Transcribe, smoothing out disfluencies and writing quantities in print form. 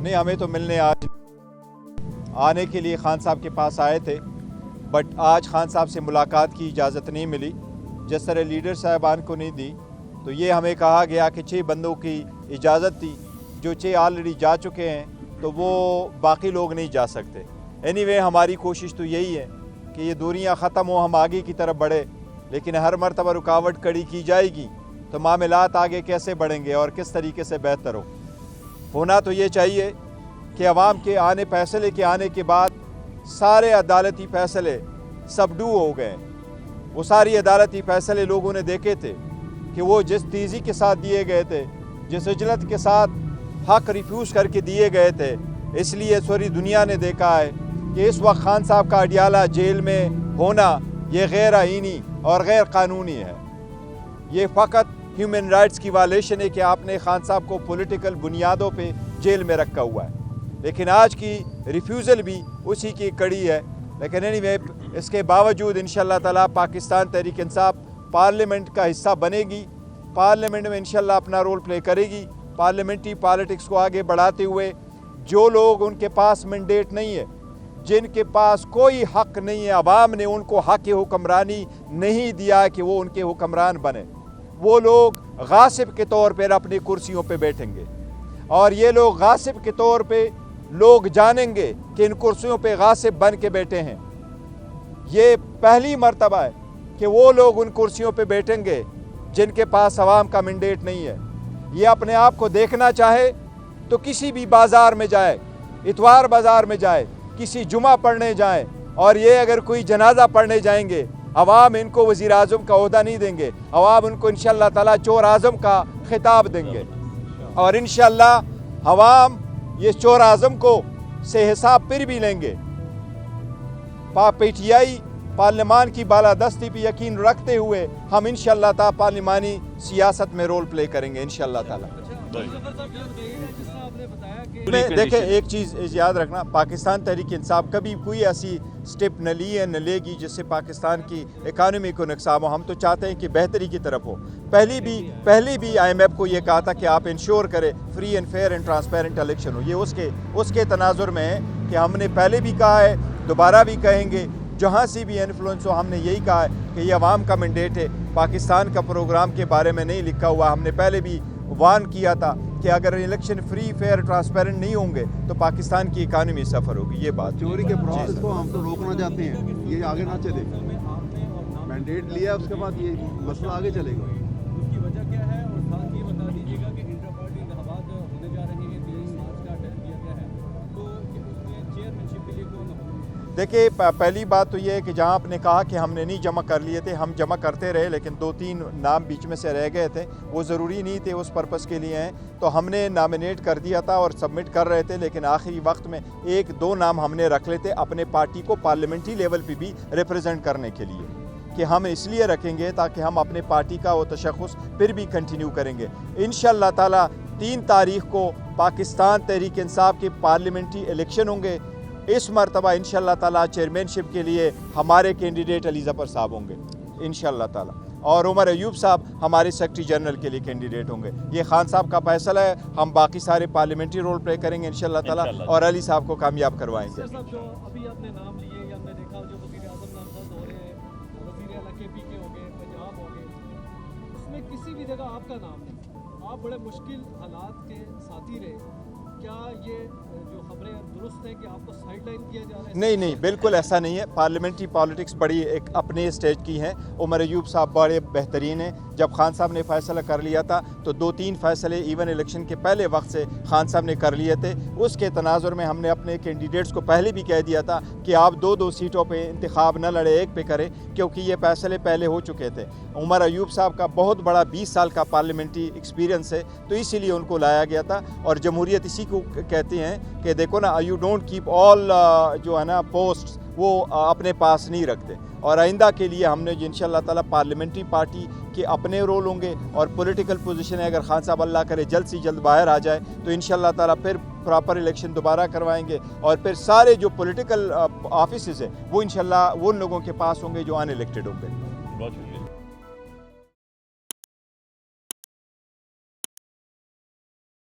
नहीं, हमें तो मिलने आज आने के लिए खान साहब के पास आए थे, बट आज खान साहब से मुलाकात की इजाज़त नहीं मिली। जिस तरह लीडर साहबान को नहीं दी, तो ये हमें कहा गया कि 6 बंदों की इजाज़त थी, जो 6 ऑलरेडी जा चुके हैं, तो वो बाकी लोग नहीं जा सकते। एनीवे, हमारी कोशिश तो यही है कि ये दूरियां ख़त्म हो, हम आगे की तरफ बढ़े, लेकिन हर मरतबा रुकावट खड़ी की जाएगी तो मामलात आगे कैसे बढ़ेंगे और किस तरीके से बेहतर होना तो ये चाहिए कि अवाम के फैसले के आने के बाद सारे अदालती फ़ैसले सबडू हो गए। वो सारी अदालती फ़ैसले लोगों ने देखे थे कि वो जिस तेज़ी के साथ दिए गए थे, जिस इजलत के साथ हक रिफ्यूज़ करके दिए गए थे, इसलिए सारी दुनिया ने देखा है कि इस वक्त खान साहब का अडियाला जेल में होना ये गैर आईनी और गैर कानूनी है। ये फ़कत ह्यूमन राइट्स की वायलेशन है कि आपने खान साहब को पॉलिटिकल बुनियादों पे जेल में रखा हुआ है, लेकिन आज की रिफ्यूज़ल भी उसी की कड़ी है। लेकिन एनीवे, इसके बावजूद इंशाअल्लाह ताला पाकिस्तान तहरीक इंसाफ पार्लियामेंट का हिस्सा बनेगी, पार्लियामेंट में इंशाअल्लाह अपना रोल प्ले करेगी। पार्लियामेंट्री पॉलिटिक्स को आगे बढ़ाते हुए जो लोग उनके पास मैंडेट नहीं है, जिनके पास कोई हक नहीं है, अवाम ने उनको हक हुक्मरानी नहीं दिया कि वो उनके हुक्मरान बने, वो लोग गासिब के तौर पर अपनी कुर्सियों पे बैठेंगे। और ये लोग गासिब के तौर पे लोग जानेंगे कि इन कुर्सियों पे गासिब बन के बैठे हैं। ये पहली मर्तबा है कि वो लोग उन कुर्सियों पे बैठेंगे जिनके पास अवाम का मैंडेट नहीं है। ये अपने आप को देखना चाहे तो किसी भी बाज़ार में जाए, इतवार बाज़ार में जाए, किसी जुमा पढ़ने जाए, और ये अगर कोई जनाजा पढ़ने जाएंगे, अवाम इनको वज़ीर आज़म का ओहदा नहीं देंगे, अवाम उनको इंशाअल्लाह ताला चोर आज़म का खिताब देंगे। और इंशाअल्लाह अवाम ये चोर आज़म को से हिसाब फिर भी लेंगे। PTI पार्लियामान की बालादस्ती पे यकीन रखते हुए हम इंशाअल्लाह ताला पार्लिमानी सियासत में रोल प्ले करेंगे इंशाअल्लाह ताला। देखें, एक चीज़ याद रखना, पाकिस्तान तहरीक इंसाफ कभी कोई ऐसी स्टेप न ली है, न लेगी जिससे पाकिस्तान की इकानमी को नुकसान हो। हम तो चाहते हैं कि बेहतरी की तरफ हो। पहले भी IMF को ये कहा था कि आप इंश्योर करें free and fair and transparent election हो। ये उसके तनाजुर में है कि हमने पहले भी कहा है, दोबारा भी कहेंगे, जहाँ से भी इन्फ्लुएंस हो हमने यही कहा है कि ये अवाम का मैंडेट है। पाकिस्तान का प्रोग्राम के बारे में नहीं लिखा हुआ। हमने पहले भी वार्न किया था कि अगर इलेक्शन फ्री फेयर ट्रांसपेरेंट नहीं होंगे तो पाकिस्तान की इकानमी सफ़र होगी। ये बात चोरी के प्रोसेस को हम तो रोकना चाहते हैं, ये आगे ना चले। मैंडेट लिया, उसके बाद ये मसला आगे चलेगा। उसकी वजह क्या है, और साथ ये बता दीजिएगा कि इंटर पार्टी इंतखाबात होने जा रहे हैं, 23 मार्च का डेट दिया गया है, तो उसमें चेयरमैनशिप के लिए कौन होगा? देखिए, पहली बात तो ये है कि जहाँ आपने कहा कि हमने नहीं जमा कर लिए थे, हम जमा करते रहे, लेकिन 2-3 नाम बीच में से रह गए थे, वो ज़रूरी नहीं थे, उस पर्पस के लिए हैं, तो हमने नामिनेट कर दिया था और सबमिट कर रहे थे, लेकिन आखिरी वक्त में 1-2 नाम हमने रख लेते अपने पार्टी को पार्लियामेंट्री लेवल पे भी रिप्रेजेंट करने के लिए, कि हम इसलिए रखेंगे ताकि हम अपने पार्टी का वो तशख़्ख़ुस फिर भी कंटिन्यू करेंगे। इंशाअल्लाह ताला 3 तारीख़ को पाकिस्तान तहरीक इंसाफ के पार्लियामेंट्री इलेक्शन होंगे। इस मरतबा इंशाअल्लाह ताला चेयरमैनशिप के लिए हमारे कैंडिडेट अली ज़फ़र साहब होंगे इंशाअल्लाह ताला, और उमर अयूब साहब हमारे सेक्रेटरी जनरल के लिए कैंडिडेट होंगे। ये खान साहब का फैसला है, हम बाकी सारे पार्लियामेंट्री रोल प्ले करेंगे इंशाअल्लाह ताला, और अली साहब को कामयाब करवाएंगे। जो अभी आपने नाम लिए, या हमने देखा जो वज़ीर आज़म नामज़द हो रहे हैं, वज़ीर आला KP के हो गए, पंजाब हो गए, उसमें किसी भी जगह आपका नाम नहीं। आप बड़े मुश्किल हालात के साथी रहे। क्या ये जो खबरें दुरुस्त है कि आपको साइडलाइन किया जा रहा है? नहीं, बिल्कुल ऐसा नहीं है। पार्लियामेंट्री पॉलिटिक्स बड़ी एक अपने स्टेज की है। उमर अयूब साहब बड़े बेहतरीन हैं। जब खान साहब ने फ़ैसला कर लिया था तो 2-3 फ़ैसले इवन इलेक्शन के पहले वक्त से खान साहब ने कर लिए थे। उसके तनाजुर में हमने अपने कैंडिडेट्स को पहले भी कह दिया था कि आप 2-2 सीटों पे इंतखाब न लड़े, एक पे करें, क्योंकि ये फ़ैसले पहले हो चुके थे। उमर अयूब साहब का बहुत बड़ा 20 साल का पार्लियामेंट्री एक्सपीरियंस है, तो इसीलिए उनको लाया गया था। और जमहूरियत इसी को कहते हैं कि देखो ना, यू डोंट कीप ऑल जो है ना पोस्ट, वो अपने पास नहीं रखते। और आइंदा के लिए हमने इंशाअल्लाह ताला पार्लियामेंट्री पार्टी के अपने रोल होंगे, और पॉलिटिकल पोजीशन है, अगर खान साहब अल्लाह करे जल्द से जल्द बाहर आ जाए तो इंशाअल्लाह ताला फिर प्रॉपर इलेक्शन दोबारा करवाएंगे, और फिर सारे जो पॉलिटिकल ऑफिसेज है वो इंशाअल्लाह उन लोगों के पास होंगे जो अनइलेक्टेड होंगे। बहुत शुक्रिया।